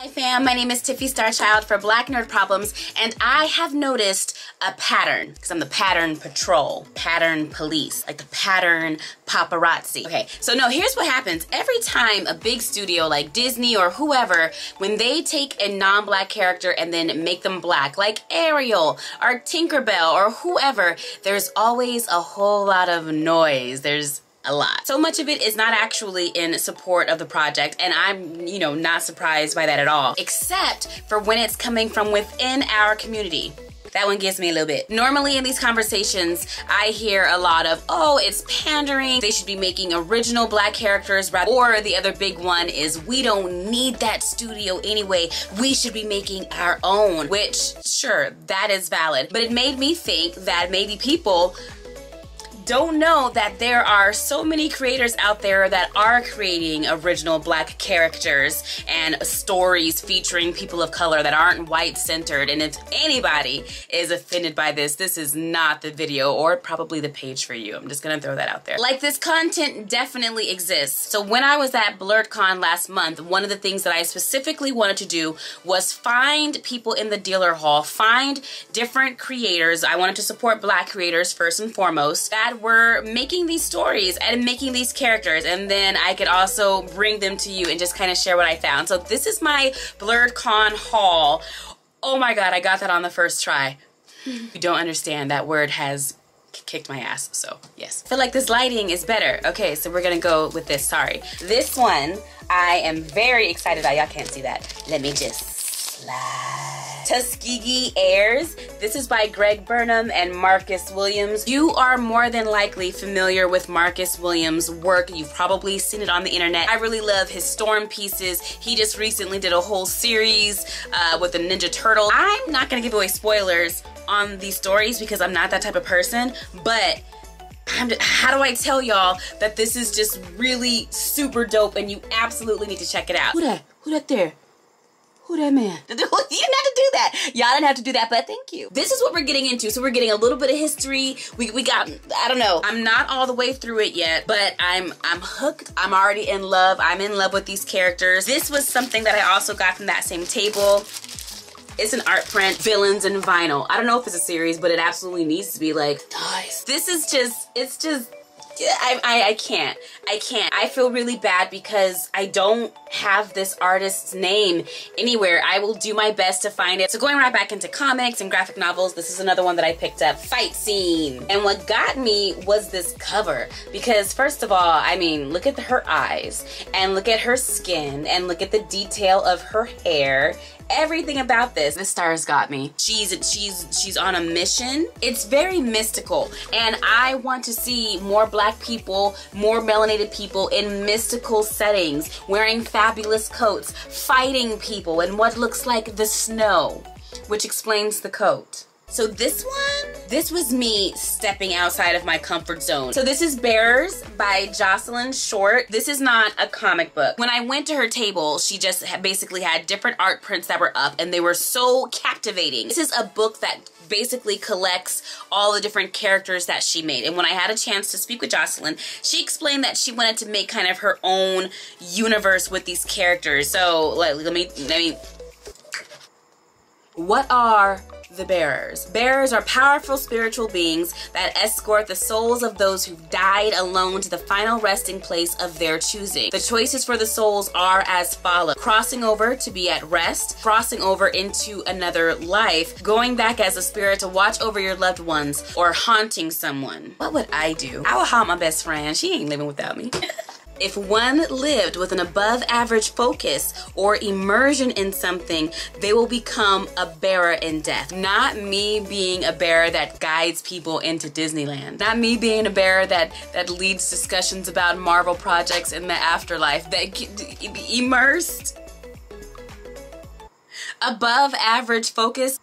Hi fam, my name is Tiffie STARCHILD for Black Nerd Problems, and I have noticed a pattern, because I'm the pattern patrol, pattern police, like the pattern paparazzi. Okay, so no, here's what happens. Every time a big studio like Disney or whoever, when they take a non-black character and then make them black, like Ariel or Tinkerbell or whoever, there's always a whole lot of noise. There's a lot. So much of it is not actually in support of the project, and I'm, you know, not surprised by that at all, except for when it's coming from within our community. That one gets me a little bit. Normally in these conversations, I hear a lot of, oh, it's pandering, they should be making original black characters, or the other big one is, we don't need that studio anyway, we should be making our own, which, sure, that is valid. But it made me think that maybe people don't know that there are so many creators out there that are creating original black characters and stories featuring people of color that aren't white centered. And if anybody is offended by this, this is not the video or probably the page for you. I'm just gonna throw that out there. Like, this content definitely exists. So when I was at Blerdcon last month, one of the things that I specifically wanted to do was find people in the dealer hall, find different creators. I wanted to support black creators first and foremost that were making these stories and making these characters, and then I could also bring them to you and just kind of share what I found. So this is my Blerdcon haul. Oh my god, I got that on the first try. You don't understand, that word has kicked my ass, so yes. I feel like this lighting is better. Okay, so we're gonna go with this, sorry. This one, I am very excited about. Y'all can't see that. Let me just slide. Tuskegee Heirs. This is by Burnham and Marcus Williams. You are more than likely familiar with Marcus Williams' work. You've probably seen it on the internet. I really love his storm pieces. He just recently did a whole series with the Ninja Turtle. I'm not gonna give away spoilers on these stories because I'm not that type of person, but how do I tell y'all that this is just really super dope and you absolutely need to check it out. Who that? Who that there? Who that man? You didn't have to do that. Y'all didn't have to do that, but thank you. This is what we're getting into. So we're getting a little bit of history. We got, I don't know. I'm not all the way through it yet, but I'm hooked. I'm already in love. I'm in love with these characters. This was something that I also got from that same table. It's an art print, Villains in Vinyl. I don't know if it's a series, but it absolutely needs to be, like, nice. This is just, it's just, I can't. I feel really bad because I don't have this artist's name anywhere. I will do my best to find it. So going right back into comics and graphic novels, this is another one that I picked up, Fight Scene. And what got me was this cover, because first of all, I mean, look at her eyes and look at her skin and look at the detail of her hair. Everything about this star's got me. She's on a mission. It's very mystical, and I want to see more black people, more melanated people in mystical settings, wearing fabulous coats, fighting people in what looks like the snow, which explains the coat. So this was me stepping outside of my comfort zone. So this is Bearers by Jocelyn Short. This is not a comic book. When I went to her table, she just basically had different art prints that were up, and they were so captivating. This is a book that basically collects all the different characters that she made. And when I had a chance to speak with Jocelyn, she explained that she wanted to make kind of her own universe with these characters. So let me what are the Bearers? Bearers are powerful spiritual beings that escort the souls of those who've died alone to the final resting place of their choosing. The choices for the souls are as follows: crossing over to be at rest, crossing over into another life, going back as a spirit to watch over your loved ones, or haunting someone. What would I do? I would haunt my best friend. She ain't living without me. If one lived with an above average focus or immersion in something, they will become a bearer in death. Not me being a bearer that guides people into Disneyland. Not me being a bearer that leads discussions about Marvel projects in the afterlife. That immersed. Above average focus.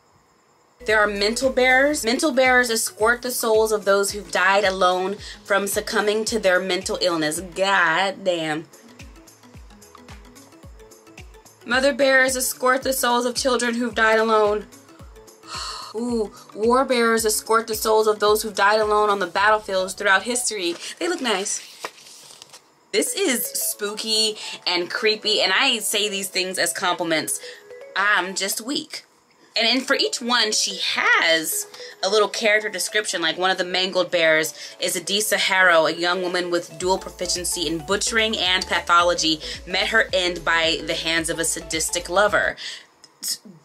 There are mental bearers. Mental bearers escort the souls of those who've died alone from succumbing to their mental illness. God damn. Mother bearers escort the souls of children who've died alone. Ooh, war bearers escort the souls of those who've died alone on the battlefields throughout history. They look nice. This is spooky and creepy, and I say these things as compliments. I'm just weak. And for each one, she has a little character description. Like one of the mangled bears is Adalithiel Harrow, a young woman with dual proficiency in butchering and pathology, met her end by the hands of a sadistic lover.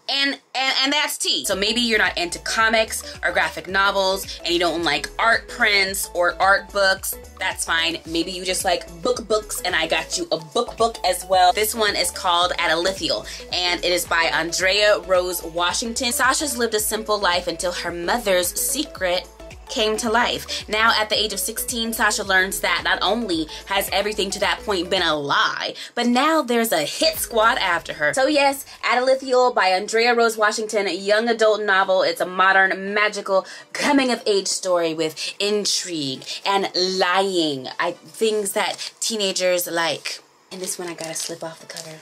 And that's tea. So maybe you're not into comics or graphic novels and you don't like art prints or art books. That's fine. Maybe you just like books, and I got you a book as well. This one is called Adalithiel, and it is by Andrea Rose Washington. Sasha's lived a simple life until her mother's secret came to life. Now at the age of 16, Sasha learns that not only has everything to that point been a lie, but now there's a hit squad after her. So yes, Adalithiel by Andrea Rose Washington, a young adult novel. It's a modern, magical, coming-of-age story with intrigue and lying. Things that teenagers like. And this one I gotta slip off the cover.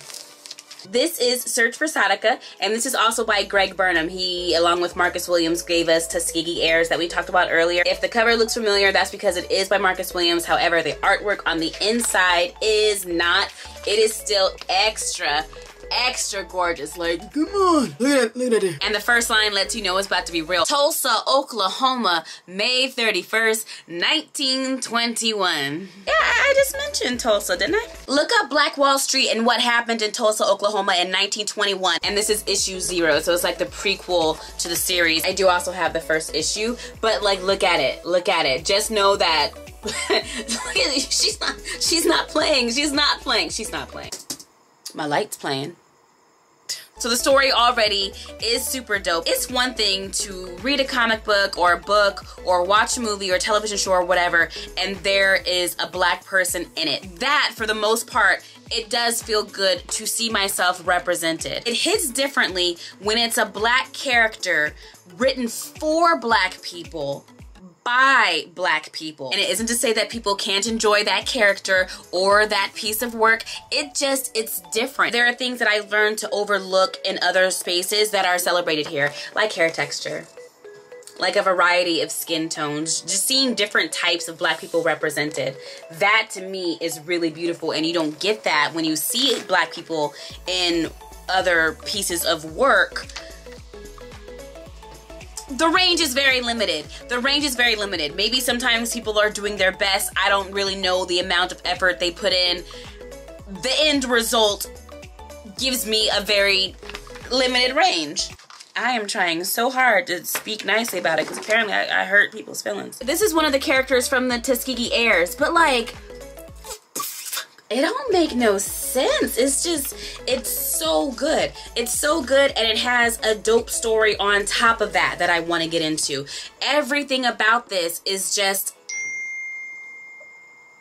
This is Search for Sadiqah, and this is also by Greg Burnham. He, along with Marcus Williams, gave us Tuskegee Heirs that we talked about earlier. If the cover looks familiar, that's because it is by Marcus Williams. However, the artwork on the inside is not. It is still extra gorgeous. Like, come on, look at it. And the first line lets you know it's about to be real. Tulsa, Oklahoma, May 31st, 1921. Yeah, I just mentioned Tulsa, didn't I? Look up Black Wall Street and what happened in Tulsa, Oklahoma in 1921. And this is issue 0, so it's like the prequel to the series. I do also have the first issue, but like, look at it. Look at it. Just know that she's not playing. My light's playing. So the story already is super dope. It's one thing to read a comic book or watch a movie or television show or whatever, and there is a black person in it. That, for the most part, it does feel good to see myself represented. It hits differently when it's a black character written for black people by black people. And it isn't to say that people can't enjoy that character or that piece of work. It's different. There are things that I learned to overlook in other spaces that are celebrated here, like hair texture, like a variety of skin tones, just seeing different types of black people represented. That to me is really beautiful, and you don't get that when you see black people in other pieces of work. The range is very limited. Maybe sometimes people are doing their best. I don't really know the amount of effort they put in. The end result gives me a very limited range. I am trying so hard to speak nicely about it because apparently I hurt people's feelings. This is one of the characters from the Tuskegee Heirs, but like, it don't make no sense. It's so good. It's so good, and it has a dope story on top of that I want to get into. Everything about this is just,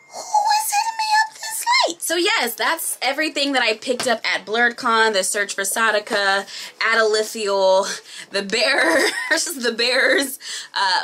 who is hitting me up this late? So yes, that's everything that I picked up at Blerdcon, the Search for Sadiqah, Adalithiel, the Bears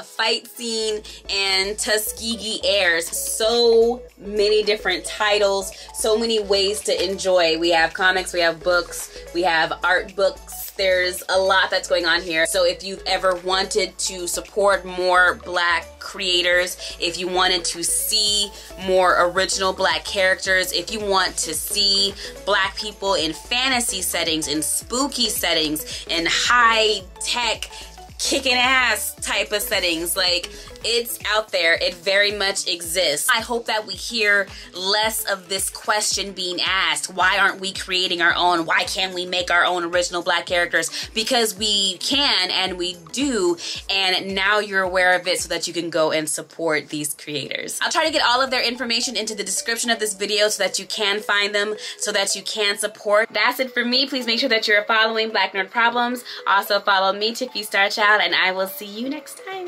fight scene, and Tuskegee Heirs. So many different titles, so many ways to enjoy. We have comics, we have books, we have art books. There's a lot that's going on here. So if you've ever wanted to support more black creators, if you wanted to see more original black characters, if you want to see black people in fantasy settings, in spooky settings, in high-tech kicking ass type of settings, like, it's out there. It very much exists. I hope that we hear less of this question being asked. Why aren't we creating our own? Why can't we make our own original black characters? Because we can, and we do, and now you're aware of it so that you can go and support these creators. I'll try to get all of their information into the description of this video so that you can find them, so that you can support. That's it for me. Please make sure that you're following Black Nerd Problems. Also follow me, Tiffie StarChild, and I will see you next time.